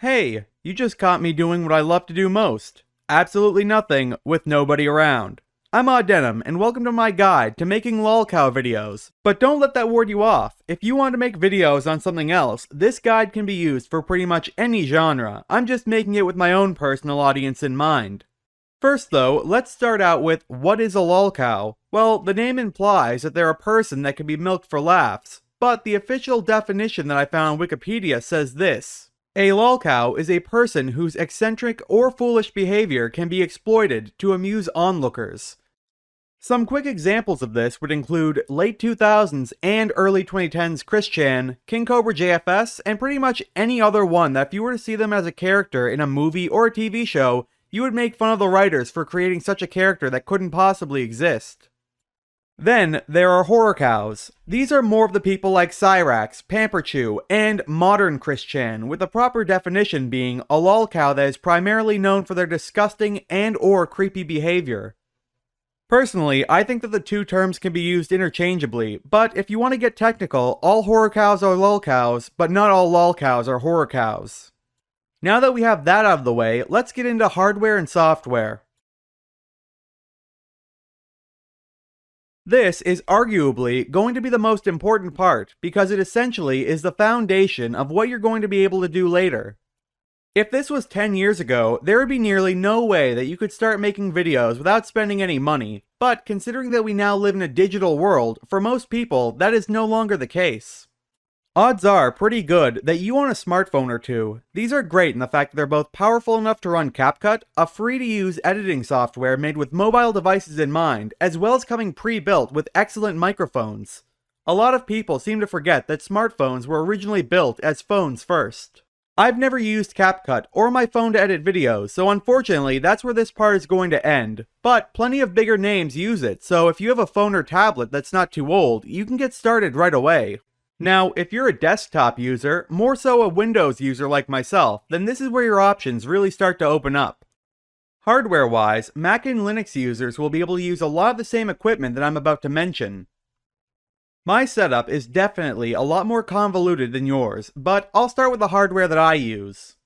Hey, you just caught me doing what I love to do most. Absolutely nothing with nobody around. I'm Audentum, and welcome to my guide to making Lolcow videos. But don't let that ward you off. If you want to make videos on something else, this guide can be used for pretty much any genre. I'm just making it with my own personal audience in mind. First though, let's start out with what is a lolcow? Well, the name implies that they're a person that can be milked for laughs, but the official definition that I found on Wikipedia says this. A lolcow is a person whose eccentric or foolish behavior can be exploited to amuse onlookers. Some quick examples of this would include late 2000s and early 2010s Chris Chan, King Cobra JFS, and pretty much any other one that if you were to see them as a character in a movie or a TV show, you would make fun of the writers for creating such a character that couldn't possibly exist. Then, there are horror cows. These are more of the people like Cyrax, Pamperchew, and modern Chris Chan, with the proper definition being a lolcow that is primarily known for their disgusting and or creepy behavior. Personally, I think that the two terms can be used interchangeably, but if you want to get technical, all horror cows are lolcows, but not all lolcows are horror cows. Now that we have that out of the way, let's get into hardware and software. This is arguably going to be the most important part, because it essentially is the foundation of what you're going to be able to do later. If this was 10 years ago, there would be nearly no way that you could start making videos without spending any money, but considering that we now live in a digital world, for most people, that is no longer the case. Odds are pretty good that you own a smartphone or two. These are great in the fact that they're both powerful enough to run CapCut, a free-to-use editing software made with mobile devices in mind, as well as coming pre-built with excellent microphones. A lot of people seem to forget that smartphones were originally built as phones first. I've never used CapCut or my phone to edit videos, so unfortunately that's where this part is going to end. But plenty of bigger names use it, so if you have a phone or tablet that's not too old, you can get started right away. Now, if you're a desktop user, more so a Windows user like myself, then this is where your options really start to open up. Hardware-wise, Mac and Linux users will be able to use a lot of the same equipment that I'm about to mention. My setup is definitely a lot more convoluted than yours, but I'll start with the hardware that I use.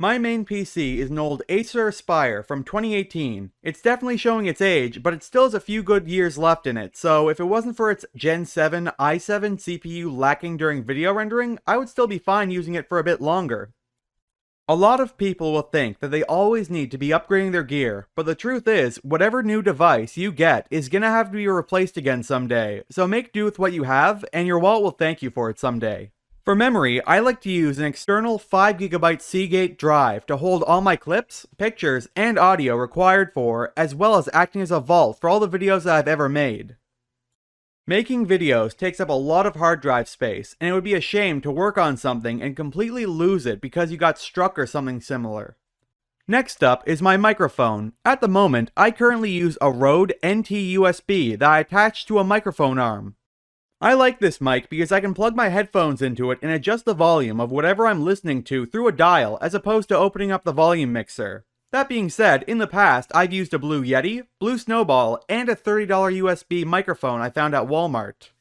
My main PC is an old Acer Aspire from 2018. It's definitely showing its age, but it still has a few good years left in it, so if it wasn't for its Gen 7 i7 CPU lacking during video rendering, I would still be fine using it for a bit longer. A lot of people will think that they always need to be upgrading their gear, but the truth is, whatever new device you get is gonna have to be replaced again someday, so make do with what you have, and your wallet will thank you for it someday. For memory, I like to use an external 5GB Seagate drive to hold all my clips, pictures, and audio required for, as well as acting as a vault for all the videos that I've ever made. Making videos takes up a lot of hard drive space, and it would be a shame to work on something and completely lose it because you got struck or something similar. Next up is my microphone. At the moment, I currently use a Rode NT USB that I attach to a microphone arm. I like this mic because I can plug my headphones into it and adjust the volume of whatever I'm listening to through a dial as opposed to opening up the volume mixer. That being said, in the past I've used a Blue Yeti, Blue Snowball, and a $30 USB microphone I found at Walmart.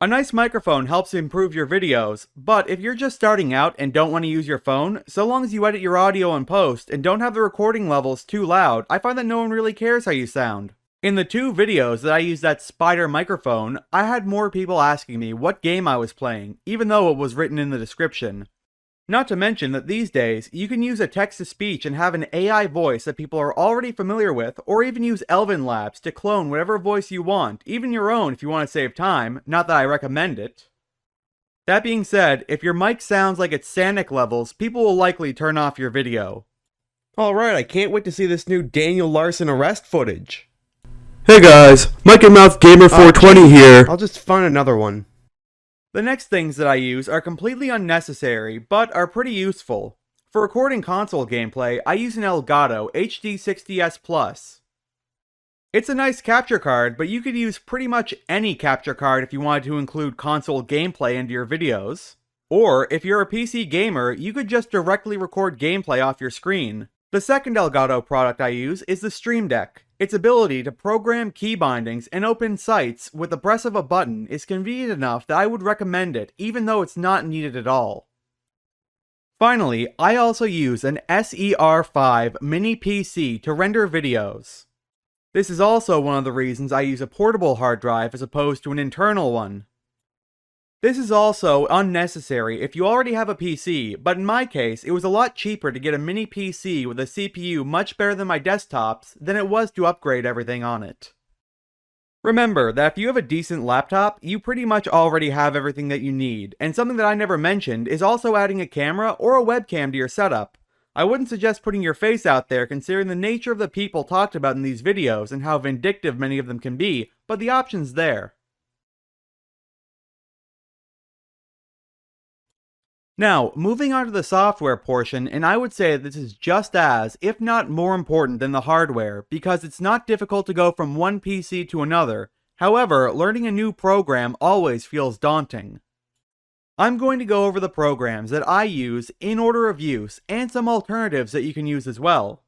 A nice microphone helps improve your videos, but if you're just starting out and don't want to use your phone, so long as you edit your audio in post and don't have the recording levels too loud, I find that no one really cares how you sound. In the two videos that I used that Spider microphone, I had more people asking me what game I was playing, even though it was written in the description. Not to mention that these days, you can use a text-to-speech and have an AI voice that people are already familiar with, or even use Elven Labs to clone whatever voice you want, even your own if you want to save time, not that I recommend it. That being said, if your mic sounds like it's Sanic levels, people will likely turn off your video. Alright, I can't wait to see this new Daniel Larson arrest footage. Hey guys, Mike and Mouth Gamer 420 here. I'll just find another one. The next things that I use are completely unnecessary, but are pretty useful. For recording console gameplay, I use an Elgato HD60S Plus. It's a nice capture card, but you could use pretty much any capture card if you wanted to include console gameplay into your videos. Or, if you're a PC gamer, you could just directly record gameplay off your screen. The second Elgato product I use is the Stream Deck. Its ability to program key bindings and open sites with the press of a button is convenient enough that I would recommend it, even though it's not needed at all. Finally, I also use an SER5 mini PC to render videos. This is also one of the reasons I use a portable hard drive as opposed to an internal one. This is also unnecessary if you already have a PC, but in my case, it was a lot cheaper to get a mini PC with a CPU much better than my desktops than it was to upgrade everything on it. Remember that if you have a decent laptop, you pretty much already have everything that you need, and something that I never mentioned is also adding a camera or a webcam to your setup. I wouldn't suggest putting your face out there considering the nature of the people talked about in these videos and how vindictive many of them can be, but the option's there. Now, moving on to the software portion, and I would say that this is just as, if not more important than the hardware, because it's not difficult to go from one PC to another. However, learning a new program always feels daunting. I'm going to go over the programs that I use in order of use, and some alternatives that you can use as well.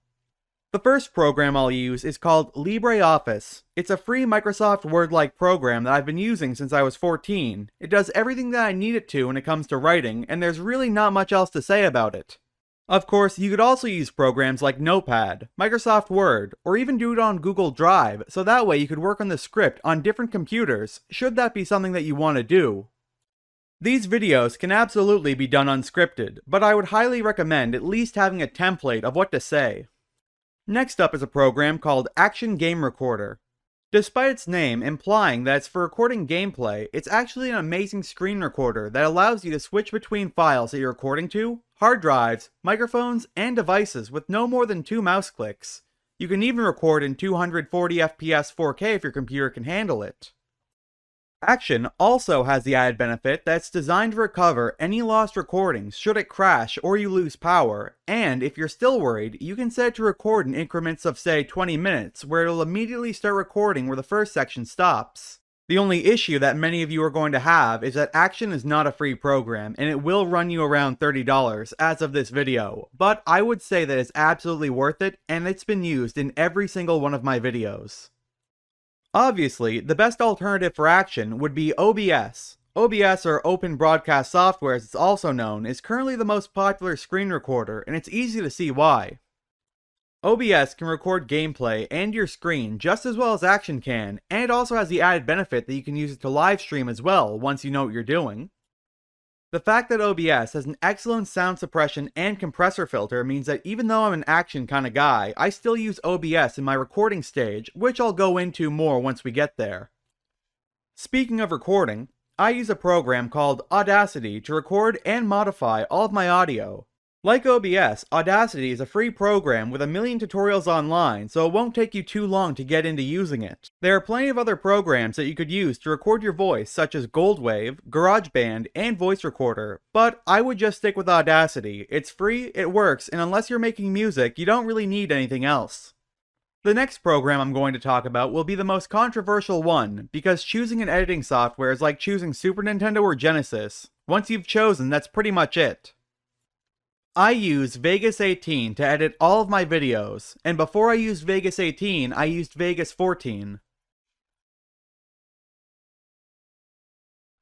The first program I'll use is called LibreOffice. It's a free Microsoft Word-like program that I've been using since I was 14. It does everything that I need it to when it comes to writing, and there's really not much else to say about it. Of course, you could also use programs like Notepad, Microsoft Word, or even do it on Google Drive, so that way you could work on the script on different computers, should that be something that you want to do. These videos can absolutely be done unscripted, but I would highly recommend at least having a template of what to say. Next up is a program called Action Game Recorder. Despite its name implying that it's for recording gameplay, it's actually an amazing screen recorder that allows you to switch between files that you're recording to, hard drives, microphones, and devices with no more than 2 mouse clicks. You can even record in 240 FPS 4K if your computer can handle it. Action also has the added benefit that it's designed to recover any lost recordings should it crash or you lose power, and if you're still worried, you can set it to record in increments of say 20 minutes, where it'll immediately start recording where the first section stops. The only issue that many of you are going to have is that Action is not a free program, and it will run you around $30 as of this video, but I would say that it's absolutely worth it, and it's been used in every single one of my videos. Obviously, the best alternative for Action would be OBS. OBS, or Open Broadcast Software as it's also known, is currently the most popular screen recorder, and it's easy to see why. OBS can record gameplay and your screen just as well as Action can, and it also has the added benefit that you can use it to live stream as well once you know what you're doing. The fact that OBS has an excellent sound suppression and compressor filter means that even though I'm an Action kind of guy, I still use OBS in my recording stage, which I'll go into more once we get there. Speaking of recording, I use a program called Audacity to record and modify all of my audio. Like OBS, Audacity is a free program with a million tutorials online, so it won't take you too long to get into using it. There are plenty of other programs that you could use to record your voice, such as Goldwave, GarageBand, and Voice Recorder, but I would just stick with Audacity. It's free, it works, and unless you're making music, you don't really need anything else. The next program I'm going to talk about will be the most controversial one, because choosing an editing software is like choosing Super Nintendo or Genesis. Once you've chosen, that's pretty much it. I use Vegas 18 to edit all of my videos, and before I used Vegas 18, I used Vegas 14.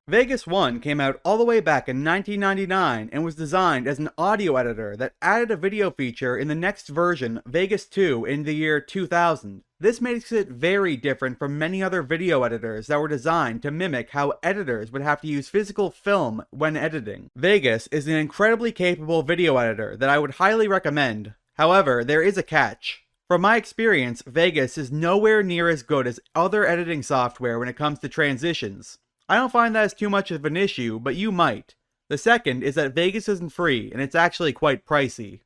Vegas 1 came out all the way back in 1999 and was designed as an audio editor that added a video feature in the next version, Vegas 2, in the year 2000. This makes it very different from many other video editors that were designed to mimic how editors would have to use physical film when editing. Vegas is an incredibly capable video editor that I would highly recommend. However, there is a catch. From my experience, Vegas is nowhere near as good as other editing software when it comes to transitions. I don't find that as too much of an issue, but you might. The second is that Vegas isn't free, and it's actually quite pricey.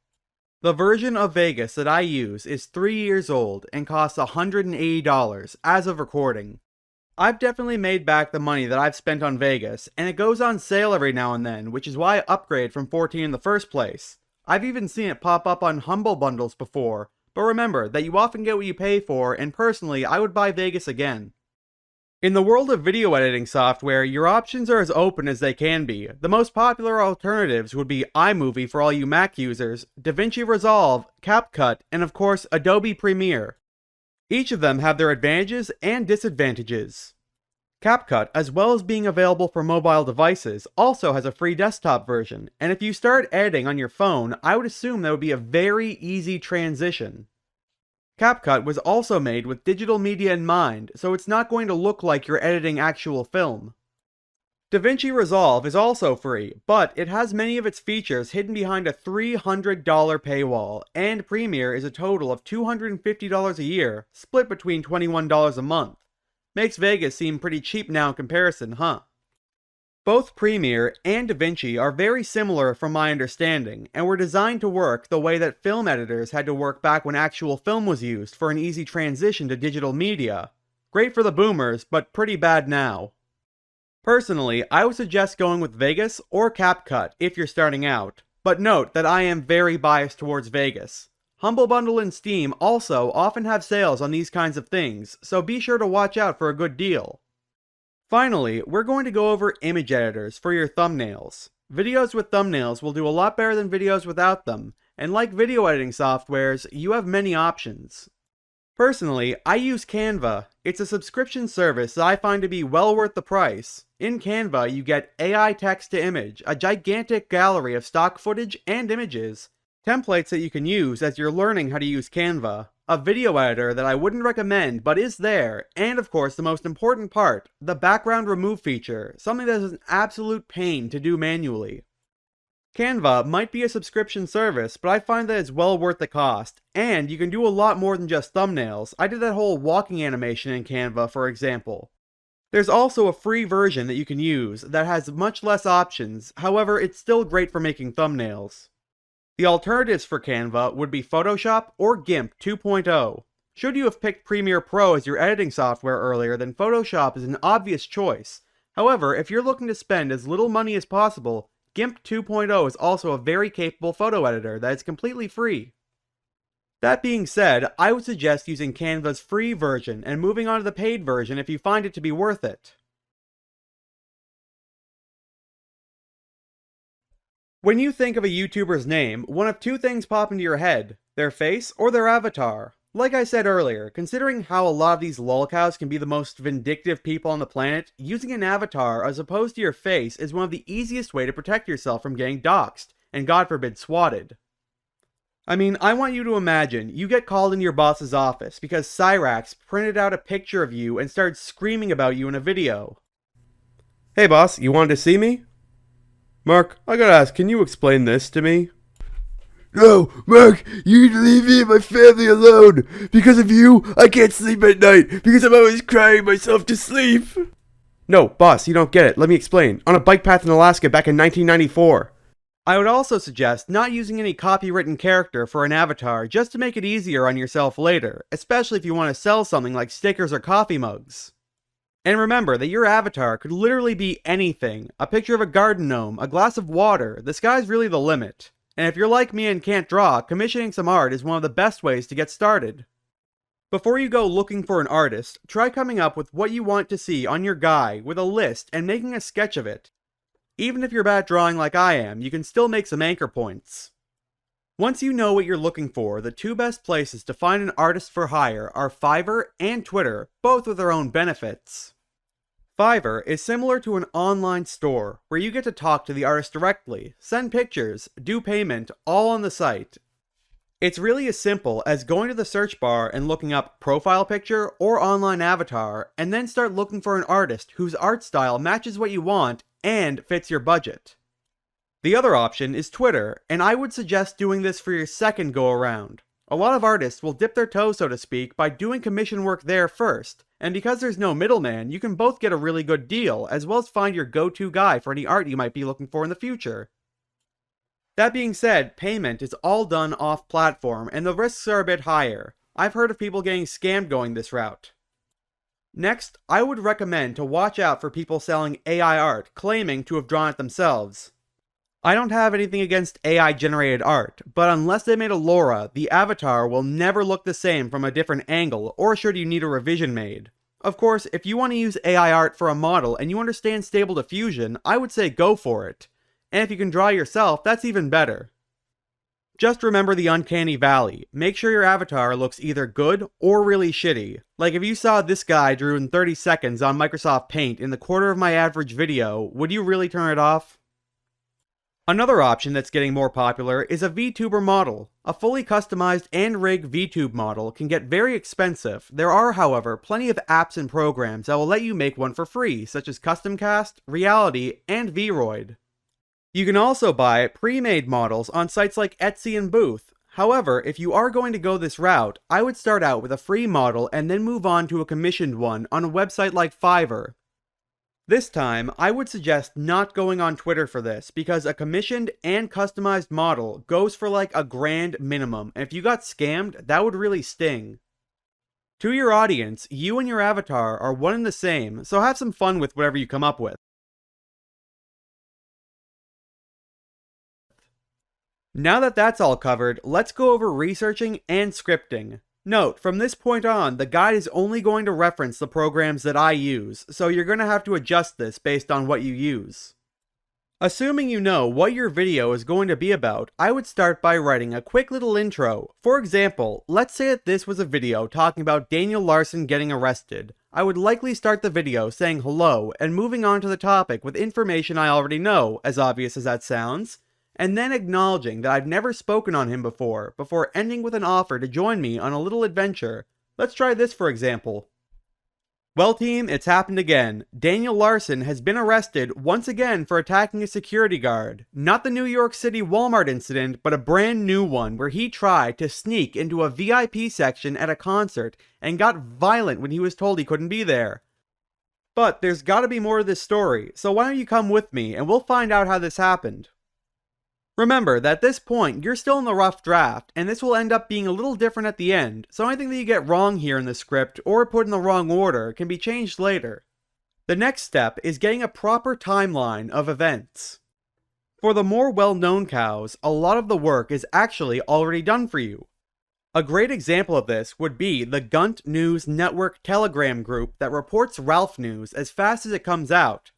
The version of Vegas that I use is 3 years old and costs $180 as of recording. I've definitely made back the money that I've spent on Vegas, and it goes on sale every now and then, which is why I upgrade from 14 in the first place. I've even seen it pop up on Humble Bundles before, but remember that you often get what you pay for, and personally I would buy Vegas again. In the world of video editing software, your options are as open as they can be. The most popular alternatives would be iMovie for all you Mac users, DaVinci Resolve, CapCut, and of course Adobe Premiere. Each of them have their advantages and disadvantages. CapCut, as well as being available for mobile devices, also has a free desktop version, and if you start editing on your phone, I would assume that would be a very easy transition. CapCut was also made with digital media in mind, so it's not going to look like you're editing actual film. DaVinci Resolve is also free, but it has many of its features hidden behind a $300 paywall, and Premiere is a total of $250 a year, split between $21 a month. Makes Vegas seem pretty cheap now in comparison, huh? Both Premiere and DaVinci are very similar from my understanding, and were designed to work the way that film editors had to work back when actual film was used for an easy transition to digital media. Great for the boomers, but pretty bad now. Personally, I would suggest going with Vegas or CapCut if you're starting out, but note that I am very biased towards Vegas. Humble Bundle and Steam also often have sales on these kinds of things, so be sure to watch out for a good deal. Finally, we're going to go over image editors for your thumbnails. Videos with thumbnails will do a lot better than videos without them, and like video editing softwares, you have many options. Personally, I use Canva. It's a subscription service that I find to be well worth the price. In Canva, you get AI text to image, a gigantic gallery of stock footage and images, templates that you can use as you're learning how to use Canva, a video editor that I wouldn't recommend but is there, and of course the most important part, the background remove feature, something that is an absolute pain to do manually. Canva might be a subscription service, but I find that it's well worth the cost, and you can do a lot more than just thumbnails. I did that whole walking animation in Canva, for example. There's also a free version that you can use that has much less options, however it's still great for making thumbnails. The alternatives for Canva would be Photoshop or GIMP 2.0. Should you have picked Premiere Pro as your editing software earlier, then Photoshop is an obvious choice. However, if you're looking to spend as little money as possible, GIMP 2.0 is also a very capable photo editor that is completely free. That being said, I would suggest using Canva's free version and moving on to the paid version if you find it to be worth it. When you think of a YouTuber's name, one of two things pop into your head: their face or their avatar. Like I said earlier, considering how a lot of these lolcows can be the most vindictive people on the planet, using an avatar as opposed to your face is one of the easiest way to protect yourself from getting doxxed, and God forbid swatted. I mean, I want you to imagine you get called into your boss's office because Cyrax printed out a picture of you and started screaming about you in a video. Hey boss, you wanted to see me? Mark, I gotta ask, can you explain this to me? No, Mark, you need to leave me and my family alone. Because of you, I can't sleep at night because I'm always crying myself to sleep. No, boss, you don't get it. Let me explain. On a bike path in Alaska back in 1994. I would also suggest not using any copywritten character for an avatar just to make it easier on yourself later, especially if you want to sell something like stickers or coffee mugs. And remember that your avatar could literally be anything: a picture of a garden gnome, a glass of water. The sky's really the limit. And if you're like me and can't draw, commissioning some art is one of the best ways to get started. Before you go looking for an artist, try coming up with what you want to see on your guy with a list and making a sketch of it. Even if you're bad at drawing like I am, you can still make some anchor points. Once you know what you're looking for, the two best places to find an artist for hire are Fiverr and Twitter, both with their own benefits. Fiverr is similar to an online store, where you get to talk to the artist directly, send pictures, do payment, all on the site. It's really as simple as going to the search bar and looking up profile picture or online avatar, and then start looking for an artist whose art style matches what you want and fits your budget. The other option is Twitter, and I would suggest doing this for your second go around. A lot of artists will dip their toes, so to speak, by doing commission work there first, and because there's no middleman, you can both get a really good deal, as well as find your go-to guy for any art you might be looking for in the future. That being said, payment is all done off-platform, and the risks are a bit higher. I've heard of people getting scammed going this route. Next, I would recommend to watch out for people selling AI art, claiming to have drawn it themselves. I don't have anything against AI-generated art, but unless they made a Laura, the avatar will never look the same from a different angle, or should you need a revision made. Of course, if you want to use AI art for a model and you understand Stable Diffusion, I would say go for it. And if you can draw yourself, that's even better. Just remember the uncanny valley. Make sure your avatar looks either good or really shitty. Like if you saw this guy drew in 30 seconds on Microsoft Paint in the quarter of my average video, would you really turn it off? Another option that's getting more popular is a VTuber model. A fully customized and rigged VTube model can get very expensive. There are, however, plenty of apps and programs that will let you make one for free, such as Customcast, Reality, and Vroid. You can also buy pre-made models on sites like Etsy and Booth. However, if you are going to go this route, I would start out with a free model and then move on to a commissioned one on a website like Fiverr. This time, I would suggest not going on Twitter for this, because a commissioned and customized model goes for like $1,000 minimum, and if you got scammed, that would really sting. To your audience, you and your avatar are one and the same, so have some fun with whatever you come up with. Now that that's all covered, let's go over researching and scripting. Note, from this point on, the guide is only going to reference the programs that I use, so you're going to have to adjust this based on what you use. Assuming you know what your video is going to be about, I would start by writing a quick little intro. For example, let's say that this was a video talking about Daniel Larson getting arrested. I would likely start the video saying hello and moving on to the topic with information I already know, as obvious as that sounds, and then acknowledging that I've never spoken on him before ending with an offer to join me on a little adventure. Let's try this for example. Well team, it's happened again. Daniel Larson has been arrested once again for attacking a security guard. Not the New York City Walmart incident, but a brand new one where he tried to sneak into a VIP section at a concert and got violent when he was told he couldn't be there. But there's gotta be more to this story, so why don't you come with me and we'll find out how this happened. Remember that at this point, you're still in the rough draft, and this will end up being a little different at the end, so anything that you get wrong here in the script or put in the wrong order can be changed later. The next step is getting a proper timeline of events. For the more well-known cows, a lot of the work is actually already done for you. A great example of this would be the Gunt News Network Telegram group that reports Ralph news as fast as it comes out.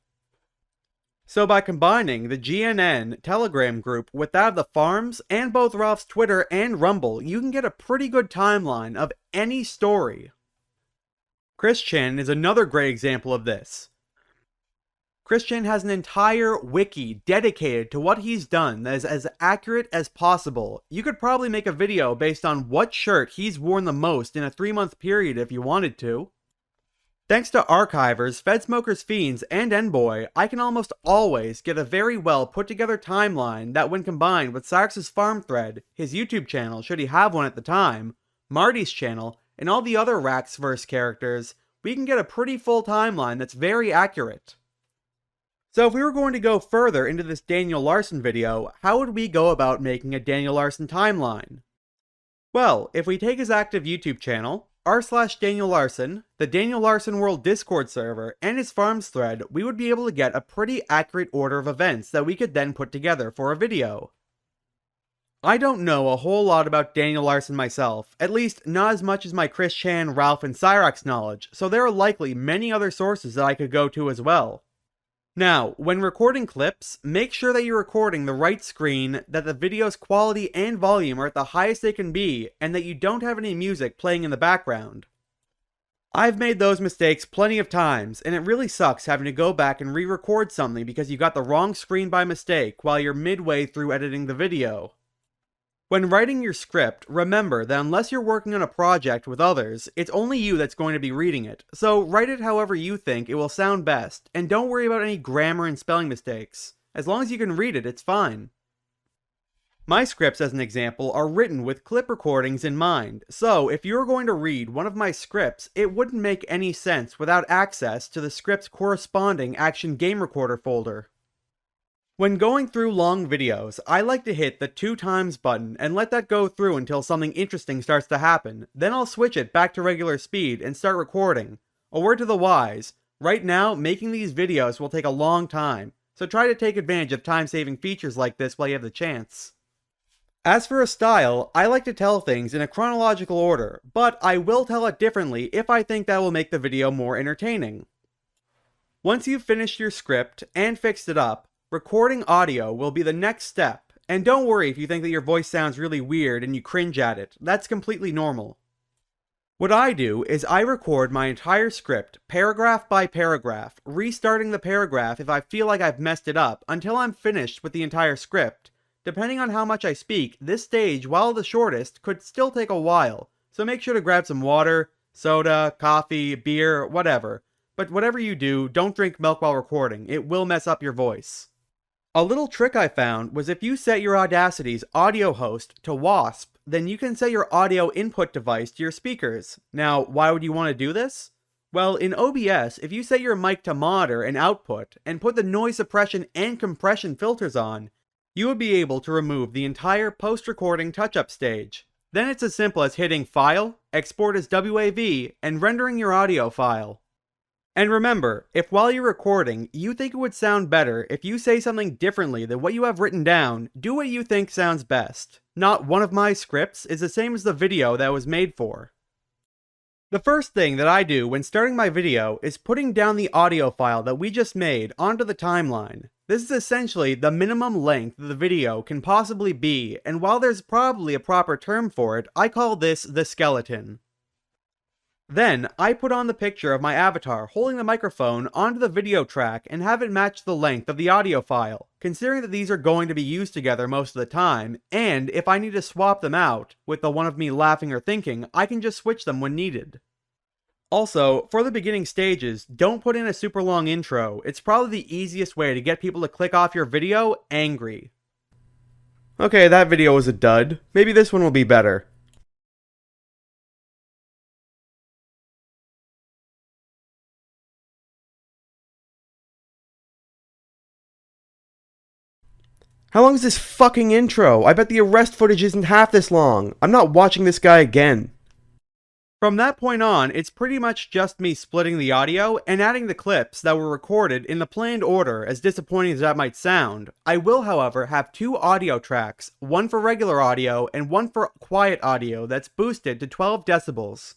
So by combining the GNN Telegram group with that of the farms and both Ralph's Twitter and Rumble, you can get a pretty good timeline of any story. Chris Chan is another great example of this. Chris Chan has an entire wiki dedicated to what he's done that is as accurate as possible. You could probably make a video based on what shirt he's worn the most in a 3-month period if you wanted to. Thanks to Archivers, Fedsmokers Fiends, and Enboy, I can almost always get a very well put together timeline that when combined with Cyrus's farm thread, his YouTube channel should he have one at the time, Marty's channel, and all the other Raxverse characters, we can get a pretty full timeline that's very accurate. So if we were going to go further into this Daniel Larson video, how would we go about making a Daniel Larson timeline? Well, if we take his active YouTube channel, r/Daniel Larson, the Daniel Larson World Discord server, and his farms thread, we would be able to get a pretty accurate order of events that we could then put together for a video. I don't know a whole lot about Daniel Larson myself, at least not as much as my Chris Chan, Ralph, and Cyrax knowledge, so there are likely many other sources that I could go to as well. Now, when recording clips, make sure that you're recording the right screen, that the video's quality and volume are at the highest they can be, and that you don't have any music playing in the background. I've made those mistakes plenty of times, and it really sucks having to go back and re-record something because you got the wrong screen by mistake while you're midway through editing the video. When writing your script, remember that unless you're working on a project with others, it's only you that's going to be reading it, so write it however you think it will sound best, and don't worry about any grammar and spelling mistakes. As long as you can read it, it's fine. My scripts, as an example, are written with clip recordings in mind, so if you're going to read one of my scripts, it wouldn't make any sense without access to the script's corresponding Action Game Recorder folder. When going through long videos, I like to hit the 2x button and let that go through until something interesting starts to happen, then I'll switch it back to regular speed and start recording. A word to the wise, right now making these videos will take a long time, so try to take advantage of time-saving features like this while you have the chance. As for a style, I like to tell things in a chronological order, but I will tell it differently if I think that will make the video more entertaining. Once you've finished your script and fixed it up, recording audio will be the next step, And don't worry if you think that your voice sounds really weird and you cringe at it, that's completely normal. What I do is I record my entire script, paragraph by paragraph, restarting the paragraph if I feel like I've messed it up, until I'm finished with the entire script. Depending on how much I speak, this stage, while the shortest, could still take a while, so make sure to grab some water, soda, coffee, beer, whatever. But whatever you do, don't drink milk while recording, it will mess up your voice. A little trick I found was if you set your Audacity's audio host to WASP, then you can set your audio input device to your speakers. Now, why would you want to do this? Well, in OBS, if you set your mic to monitor and output, and put the noise suppression and compression filters on, you would be able to remove the entire post-recording touch-up stage. Then it's as simple as hitting File, Export as WAV, and rendering your audio file. And remember, if while you're recording, you think it would sound better if you say something differently than what you have written down, do what you think sounds best. Not one of my scripts is the same as the video that it was made for. The first thing that I do when starting my video is putting down the audio file that we just made onto the timeline. This is essentially the minimum length the video can possibly be, and while there's probably a proper term for it, I call this the skeleton. Then, I put on the picture of my avatar holding the microphone onto the video track and have it match the length of the audio file, considering that these are going to be used together most of the time, and if I need to swap them out, with the one of me laughing or thinking, I can just switch them when needed. Also, for the beginning stages, don't put in a super long intro, it's probably the easiest way to get people to click off your video angry. Okay, that video was a dud. Maybe this one will be better. How long is this fucking intro? I bet the arrest footage isn't half this long. I'm not watching this guy again. From that point on, it's pretty much just me splitting the audio and adding the clips that were recorded in the planned order, as disappointing as that might sound. I will, however, have two audio tracks, one for regular audio and one for quiet audio that's boosted to 12 decibels.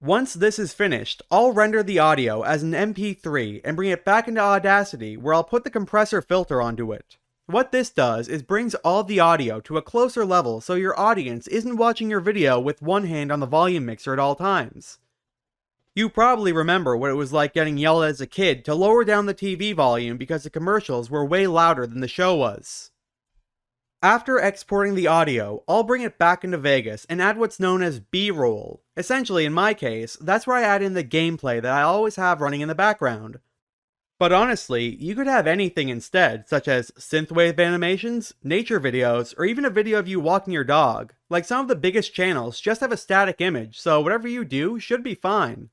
Once this is finished, I'll render the audio as an MP3 and bring it back into Audacity, where I'll put the compressor filter onto it. What this does is brings all the audio to a closer level so your audience isn't watching your video with one hand on the volume mixer at all times. You probably remember what it was like getting yelled at as a kid to lower down the TV volume because the commercials were way louder than the show was. After exporting the audio, I'll bring it back into Vegas and add what's known as B-roll. Essentially, in my case, that's where I add in the gameplay that I always have running in the background. But honestly, you could have anything instead, such as synthwave animations, nature videos, or even a video of you walking your dog. Like some of the biggest channels just have a static image, so whatever you do should be fine.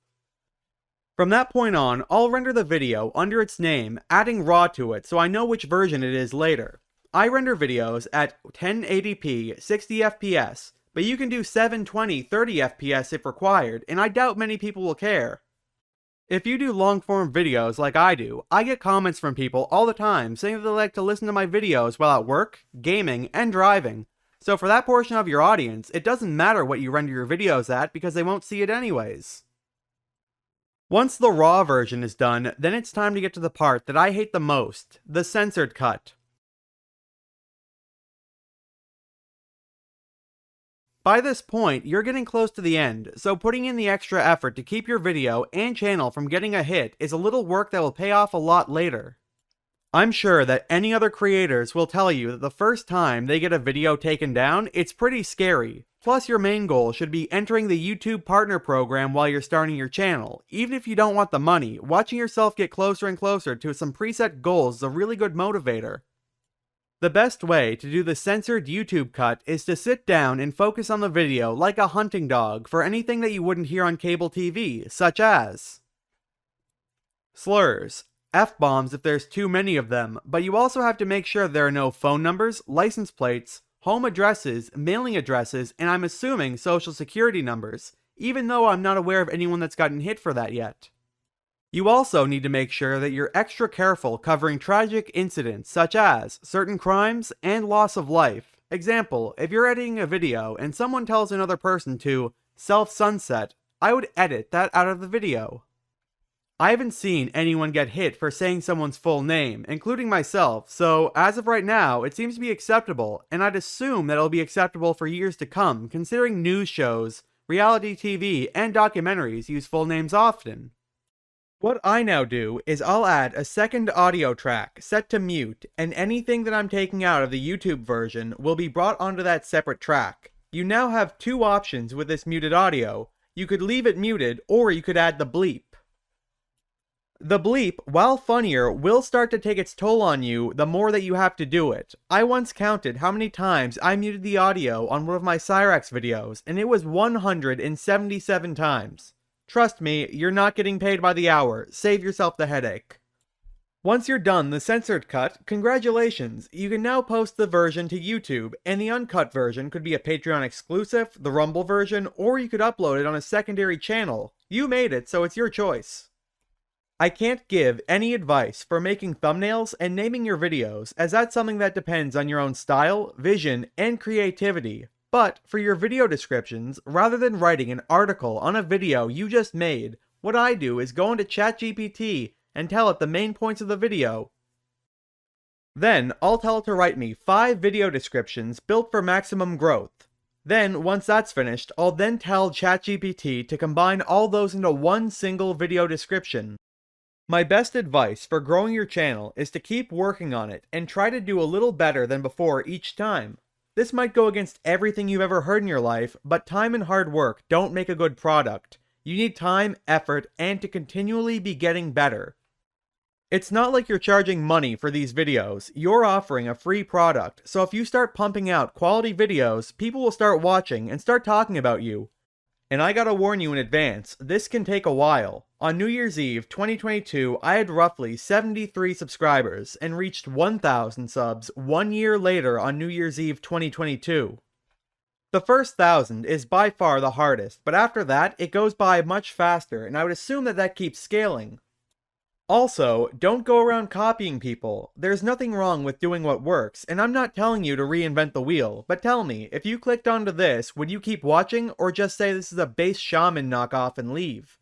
From that point on, I'll render the video under its name, adding RAW to it so I know which version it is later. I render videos at 1080p 60 FPS, but you can do 720 30 FPS if required, and I doubt many people will care. If you do long-form videos like I do, I get comments from people all the time saying that they like to listen to my videos while at work, gaming, and driving. So for that portion of your audience, it doesn't matter what you render your videos at because they won't see it anyways. Once the raw version is done, then it's time to get to the part that I hate the most, the censored cut. By this point, you're getting close to the end, so putting in the extra effort to keep your video and channel from getting a hit is a little work that will pay off a lot later. I'm sure that any other creators will tell you that the first time they get a video taken down, it's pretty scary. Plus, your main goal should be entering the YouTube Partner Program while you're starting your channel. Even if you don't want the money, watching yourself get closer and closer to some preset goals is a really good motivator. The best way to do the censored YouTube cut is to sit down and focus on the video like a hunting dog for anything that you wouldn't hear on cable TV, such as slurs, F-bombs if there's too many of them, but you also have to make sure there are no phone numbers, license plates, home addresses, mailing addresses, and I'm assuming social security numbers, even though I'm not aware of anyone that's gotten hit for that yet. You also need to make sure that you're extra careful covering tragic incidents such as certain crimes and loss of life. Example, if you're editing a video and someone tells another person to self-sunset, I would edit that out of the video. I haven't seen anyone get hit for saying someone's full name, including myself, so as of right now, it seems to be acceptable, and I'd assume that it'll be acceptable for years to come, considering news shows, reality TV, and documentaries use full names often. What I now do is I'll add a second audio track set to mute, and anything that I'm taking out of the YouTube version will be brought onto that separate track. You now have two options with this muted audio. You could leave it muted, or you could add the bleep. The bleep, while funnier, will start to take its toll on you the more that you have to do it. I once counted how many times I muted the audio on one of my Cyrax videos, and it was 177 times. Trust me, you're not getting paid by the hour. Save yourself the headache. Once you're done the censored cut, congratulations! You can now post the version to YouTube, and the uncut version could be a Patreon exclusive, the Rumble version, or you could upload it on a secondary channel. You made it, so it's your choice. I can't give any advice for making thumbnails and naming your videos, as that's something that depends on your own style, vision, and creativity. But for your video descriptions, rather than writing an article on a video you just made, what I do is go into ChatGPT and tell it the main points of the video. Then, I'll tell it to write me 5 video descriptions built for maximum growth. Then, once that's finished, I'll then tell ChatGPT to combine all those into one single video description. My best advice for growing your channel is to keep working on it and try to do a little better than before each time. This might go against everything you've ever heard in your life, but time and hard work don't make a good product. You need time, effort, and to continually be getting better. It's not like you're charging money for these videos, you're offering a free product, so if you start pumping out quality videos, people will start watching and start talking about you. And I gotta warn you in advance, this can take a while. On New Year's Eve 2022, I had roughly 73 subscribers and reached 1,000 subs 1 year later on New Year's Eve 2022. The first 1,000 is by far the hardest, but after that, it goes by much faster, and I would assume that that keeps scaling. Also, don't go around copying people. There's nothing wrong with doing what works, and I'm not telling you to reinvent the wheel, but tell me, if you clicked onto this, would you keep watching, or just say this is a base shaman knockoff and leave?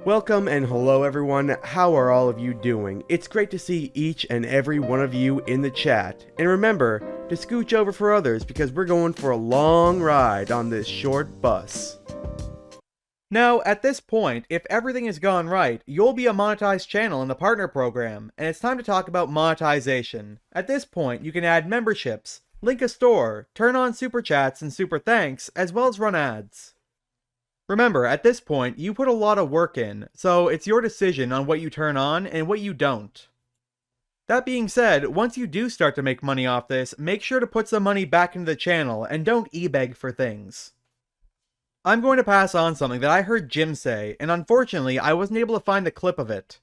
Welcome and hello everyone, how are all of you doing? It's great to see each and every one of you in the chat, and remember to scooch over for others because we're going for a long ride on this short bus. Now, at this point, if everything has gone right, you'll be a monetized channel in the partner program, and it's time to talk about monetization. At this point, you can add memberships, link a store, turn on super chats and super thanks, as well as run ads. Remember, at this point, you put a lot of work in, so it's your decision on what you turn on and what you don't. That being said, once you do start to make money off this, make sure to put some money back into the channel and don't e-beg for things. I'm going to pass on something that I heard Jim say, and unfortunately I wasn't able to find a clip of it.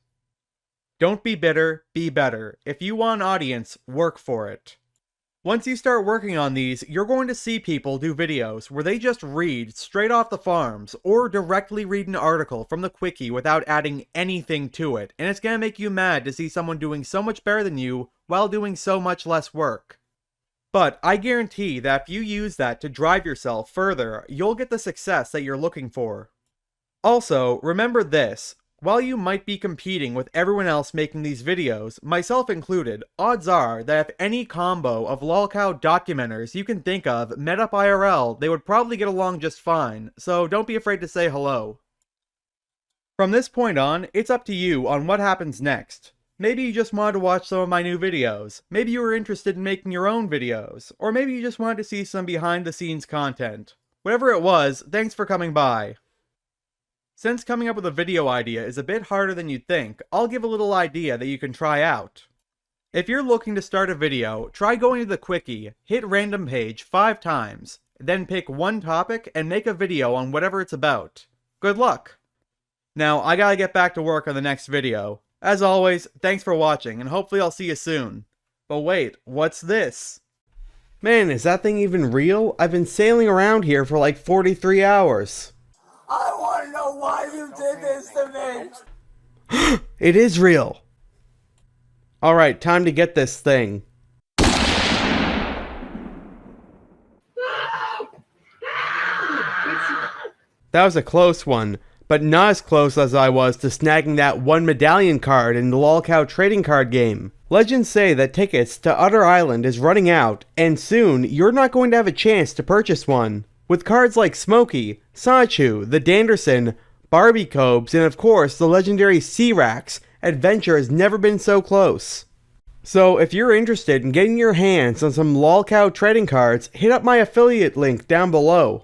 Don't be bitter, be better. If you want an audience, work for it. Once you start working on these, you're going to see people do videos where they just read straight off the farms, or directly read an article from the quickie without adding anything to it, and it's going to make you mad to see someone doing so much better than you while doing so much less work. But I guarantee that if you use that to drive yourself further, you'll get the success that you're looking for. Also, remember this. While you might be competing with everyone else making these videos, myself included, odds are that if any combo of Lolcow documenters you can think of met up IRL, they would probably get along just fine, so don't be afraid to say hello. From this point on, it's up to you on what happens next. Maybe you just wanted to watch some of my new videos, maybe you were interested in making your own videos, or maybe you just wanted to see some behind the scenes content. Whatever it was, thanks for coming by. Since coming up with a video idea is a bit harder than you'd think, I'll give a little idea that you can try out. If you're looking to start a video, try going to the quickie, hit random page 5 times, then pick one topic and make a video on whatever it's about. Good luck! Now, I gotta get back to work on the next video. As always, thanks for watching, and hopefully I'll see you soon. But wait, what's this? Man, is that thing even real? I've been sailing around here for like 43 hours. I want to know why you did this to me. It is real. Alright, time to get this thing. That was a close one. but not as close as I was to snagging that one medallion card in the Lolcow trading card game. Legends say that tickets to Utter Island is running out, and soon you're not going to have a chance to purchase one. With cards like Smokey, Sonichu, the Danderson, Barbie Cobes, and of course the legendary C-Rax, adventure has never been so close. So if you're interested in getting your hands on some Lolcow trading cards, hit up my affiliate link down below.